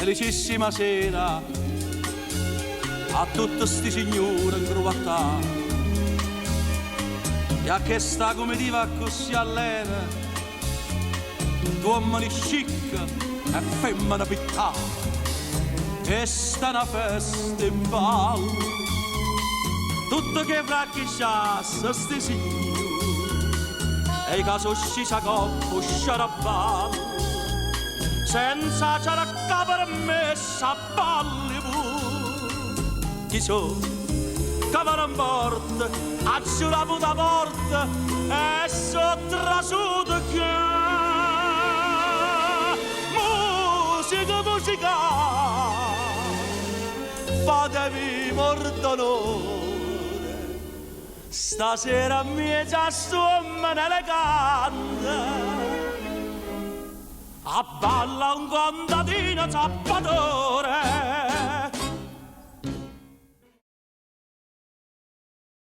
felicissima sera a tutti sti signori incrovattati e a che sta come diva così all'era uomini chic e femmina piccata e sta una festa in ballo tutto che fracchicciasse sti signori e i caso scisa coppo sciaraballo senza c'era capere messa a Bollywood chi so capere in porta a giurato da porta e sottrasuto che musica fatevi mordonore stasera mi è già stuomma elegante a balla un contadino zappatore